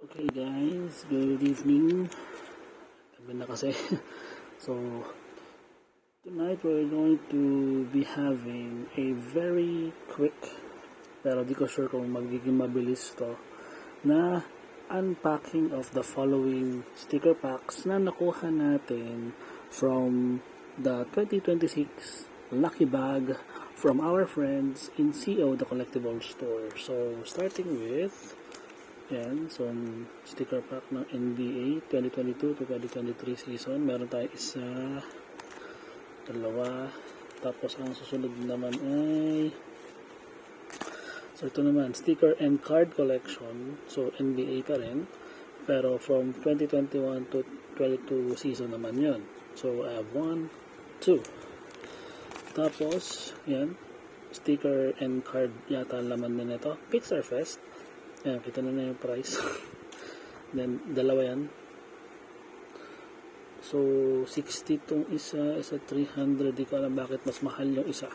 Okay guys, good evening. Gabi na kasi. So, tonight we're going to be having a very quick, pero di ko sure kung magiging mabilis to, na unpacking of the following sticker packs na nakuha natin from the 2026 Lucky Bag from our friends in CO, the collectible store. So, starting with yan, so sticker pack ng NBA 2022 to 2023 season. Meron tayo isa, dalawa, tapos ang susunod naman ay, so ito naman, sticker and card collection. So NBA pa rin, pero from 2021 to 22 season naman yun. So I have 1, 2. Tapos, yan, sticker and card yata laman din ito. Pixar Fest. Ayan, kita na yung price. Then, dalawa yan. So, 60 tong isa 300. Di ko alam bakit mas mahal yung isa.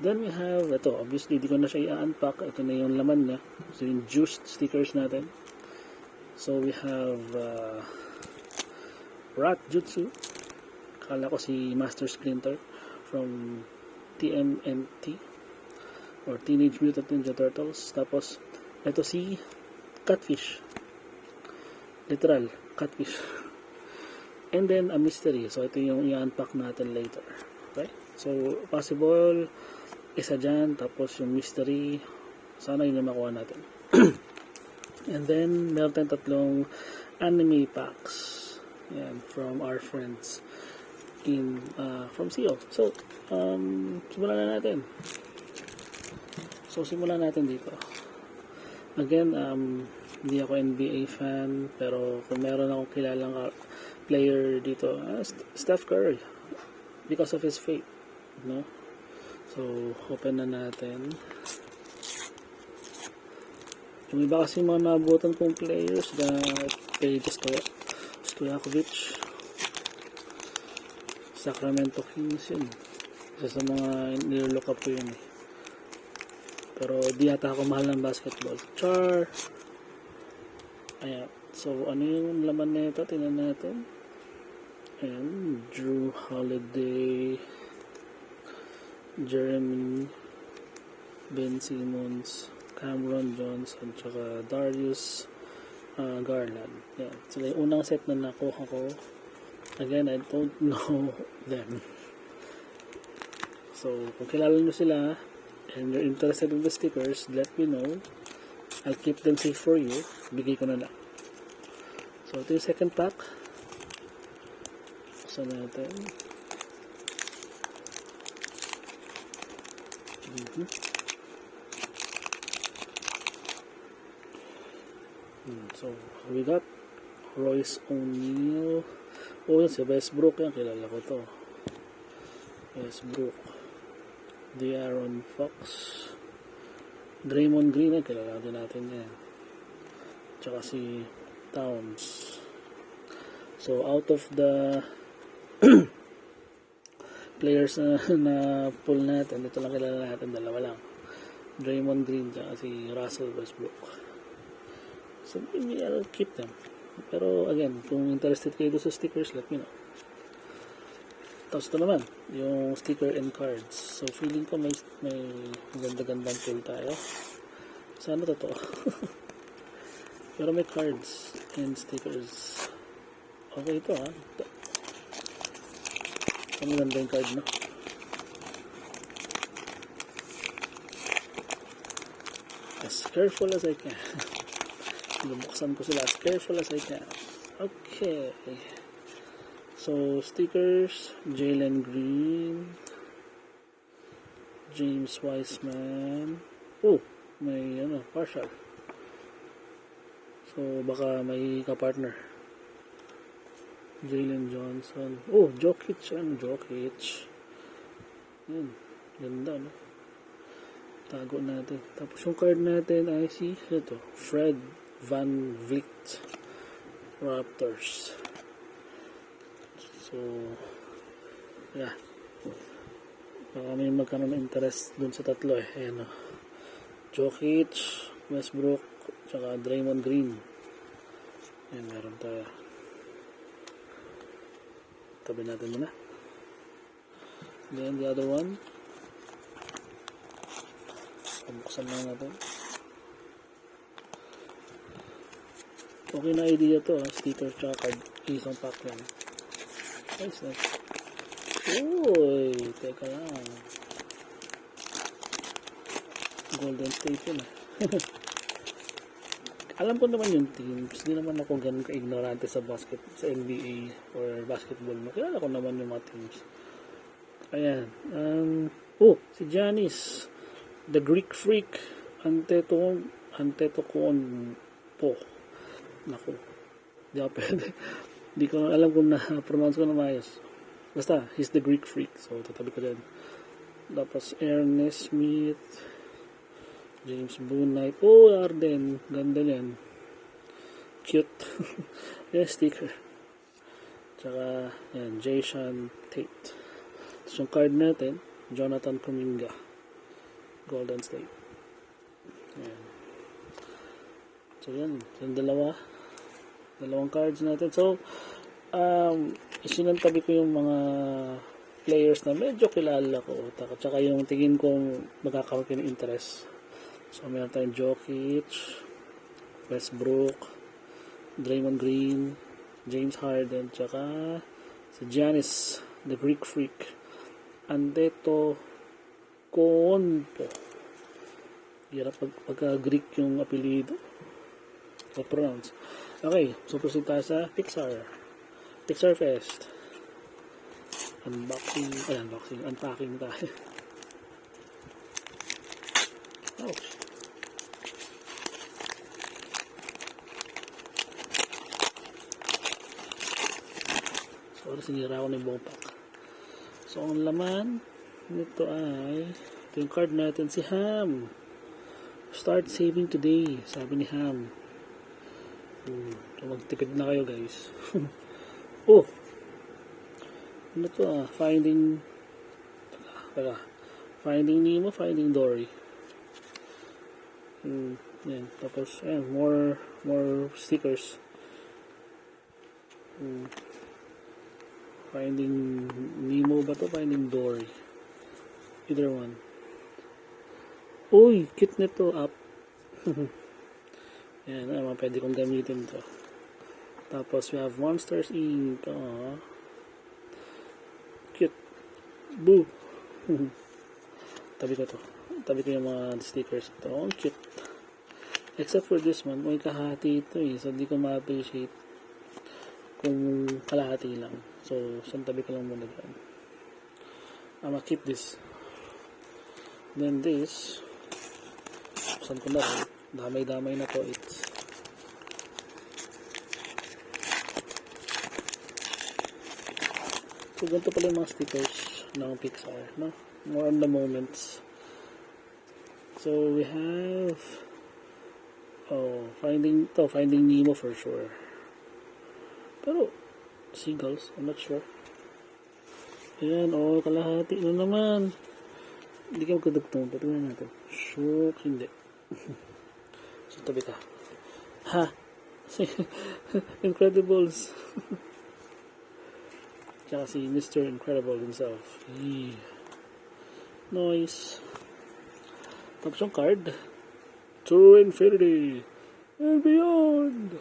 Then, we have, ito, obviously, di ko na siya i-unpack. Ito na yung laman niya. So, yung juiced stickers natin. So, we have Rat Jutsu. Kala ko si Master Splinter from TMNT or Teenage Mutant Ninja Turtles. Tapos, ito si Catfish. Literal, Catfish. And then, a mystery. So, ito yung i-unpack natin later. Okay? So, possible, isa dyan, tapos yung mystery, sana yun yung makuha natin. And then, meron tayong tatlong anime packs. Yan, from our friends from CO. So, simulan na natin. So, simulan natin dito. Again, hindi ako NBA fan, pero kung meron akong kilalang player dito, Steph Curry, because of his fate, no? So, open na natin. Yung iba kasi mga nabutan kong players na Peja Stojakovic, Sacramento Kings yun. Isa sa mga nilook up ko yun eh. Pero di yata ako mahal ng basketball. Char! Ayan. So, ano yung laman na ito? Tingnan natin. Ayan. Drew Holiday, Jeremy, Ben Simmons, Cameron Johnson, tsaka Darius Garland. Ayan. Sila yung unang set na nakuha ko. Again, I don't know them. So, kung kilala nyo sila, and you're interested in the stickers, let me know. I'll keep them safe for you. Bigay ko na lang. So, ito yung second pack. Buksan natin. So, we got Royce O'Neal. Oh, yan si Westbrook. Yan, kilala ko to. Westbrook. De'Aaron Fox, Draymond Green, kilala din natin yan, tsaka si Towns. So out of the players na pull natin, ito lang kilala natin, dalawa lang, Draymond Green tsaka si Russell Westbrook. So maybe I'll keep them, pero again, kung interested kayo sa stickers, let me know. Tapos ito naman, yung sticker and cards. So, feeling ko may ganda-gandang pull tayo. Sana totoo. Pero may cards and stickers. Okay ito ha. Ang ganda yung card, no? As careful as I can. Bubuksan ko sila as careful as I can. Okay. So, stickers, Jalen Green, James Wiseman. Oh, may partial. So, baka may kapartner. Jalen Johnson. Oh, Jokic. Jokic. Yan. Ganda, no? Tago natin. Tapos yung card natin ay si, ito, Fred Van Vliet. Raptors. So, yeah. Baka may magkaroon ng interest dun sa tatlo eh. Ayan o. Jokic, Westbrook, tsaka Draymond Green. Ayan, meron tayo. Tabi natin muna. Then the other one. Pabuksan lang natin. Okay na idea to, sticker tsaka card. Isang pack yan. Nice, nice. Uy, teka lang. Golden State yun Alam ko naman yung teams. Hindi naman ako ganun ka-ignorante sa sa NBA or basketball. Makilala ko naman yung mga teams. Ayan. Si Giannis. The Greek Freak. Antetokounmpo. Naku. Di ako pwede. Di ko alam kung na-pronounce ko na maayos. Basta, he's the Greek Freak. So, tatabi ko dyan. Tapos, Ernest Smith. James Boone. Arden. Ganda yan. Cute. Yes, sticker. Tsaka, yan, Jason Tate. Tapos yung card natin, Jonathan Kuminga. Golden State. Yan. So, yan. Yung dalawang cards natin. So, isinantabi ko yung mga players na medyo kilala ko. Tsaka yung tingin kong magkakaroon ng interest. So, meron tayong Jokic, Westbrook, Draymond Green, James Harden, tsaka si Giannis, the Greek Freak, Antetokounmpo. Hirap pagka-Greek yung apelido. Pronounce. Okay, so proceed tayo sa Pixar Fest. Unpacking tayo. Ouch. Sorry, sinira ko na yung buong pack. So, ang laman nito ay ito yung card natin, si Ham. Start saving today, sabi ni Ham. So, magtipid na kayo, guys. Ano to Finding Nemo, Finding Dory. Yan. Tapos, ayan, more stickers. Finding Nemo ba to? Finding Dory. Either one. Uy, cute nito. Up. Yan, pwede kong gamitin to. Tapos, we have Monsters Inc. Cute. Boo. Tabi ko to. Tabi ko yung mga stickers ito. Cute. Except for this one, may kahati ito So, hindi ko ma-appreciate kung kalahati lang. So, tabi ko lang muna dyan. I'ma keep this. Then this, saan ko na rin. Damay-damay na to. So, ganito pala yung mga stickers ng Pixar, no? More on the moments. So, we have Finding Nemo for sure. Pero, seagulls, I'm not sure. Ayan, kalahati na naman. Hindi ka magkadugtong. Patingnan natin. Shook, hindi. So, tabi ka. Ha? Incredibles. Tsaka si Mr. Incredible himself. Nice. Tapos yung card. To Infinity and Beyond.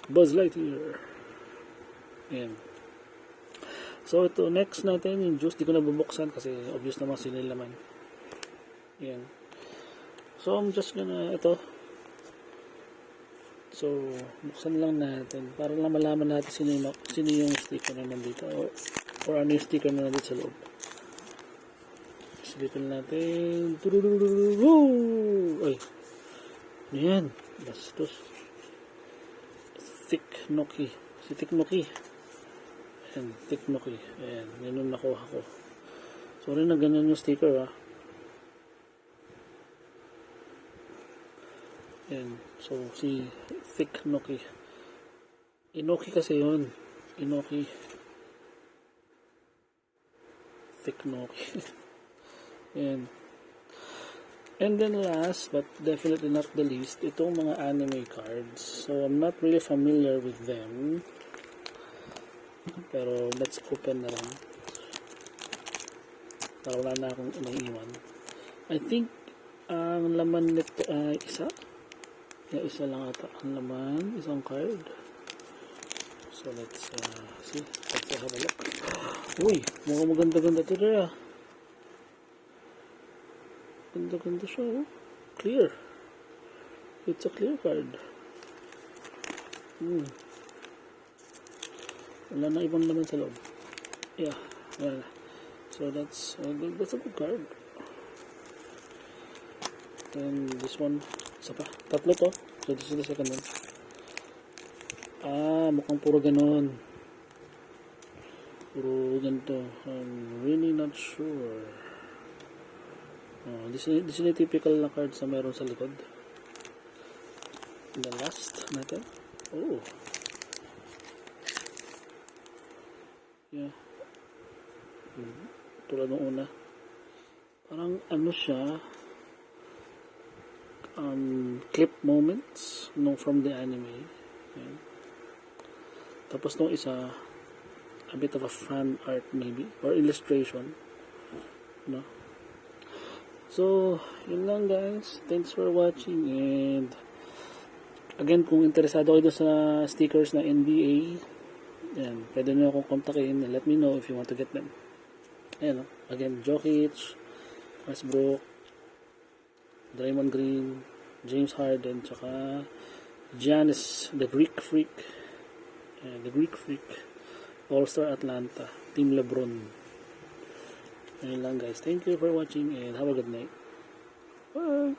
Buzz Lightyear. Ayan. So, ito, next natin, yung juice, di ko na bubuksan kasi obvious naman sinilaman. Ayan. So, I'm just gonna, ito. So, buksan lang natin para lang malaman natin sino yung sticker na nandito or ano yung sticker na nandito sa loob. Silipin natin. Ay. Ayan. Bastos. Thick Noki. Si Thick Noki. Ayan. Thick Noki. Ayan. Yan yung nakuha ko. Sorry na ganyan yung sticker Ayan. So, si Thick Noki. Inoki kasi yun. Inoki. Thick Noki. Ayan. And then last, but definitely not the least, itong mga anime cards. So, I'm not really familiar with them. Pero, let's open na lang. Para wala na akong naiiwan. I think, ang laman nito ay isa. Yeah, isa lang ata ang laman. Isang card. So, let's see. Let's have a look. Uy, mukhang maganda-ganda ito dyan. Ganda-ganda siya, oh. Clear. It's a clear card. Wala na ibang laman sa loob. Yeah, wala na. So that's a good card. And this one, isa pa. Tatlo to. So this is the second one. Mukhang puro ganun. Puro ganito. I'm really not sure. This is a typical na card sa meron sa likod. The last natin. Oh. Yeah. Tulad ng una. Parang ano siya, clip moments from the anime. Yeah. Tapos nung isa, a bit of a fan art maybe, or illustration. No? So, yun lang guys. Thanks for watching, and again, kung interesado kayo sa stickers na NBA, yan, pwede nyo akong kontakin and let me know if you want to get them. Ayan, again, Jokic, Westbrook, Draymond Green, James Harden, tsaka Giannis, the Greek Freak. The Greek Freak, All-Star Atlanta, Team LeBron. Ayun lang guys. Thank you for watching and have a good night. Bye!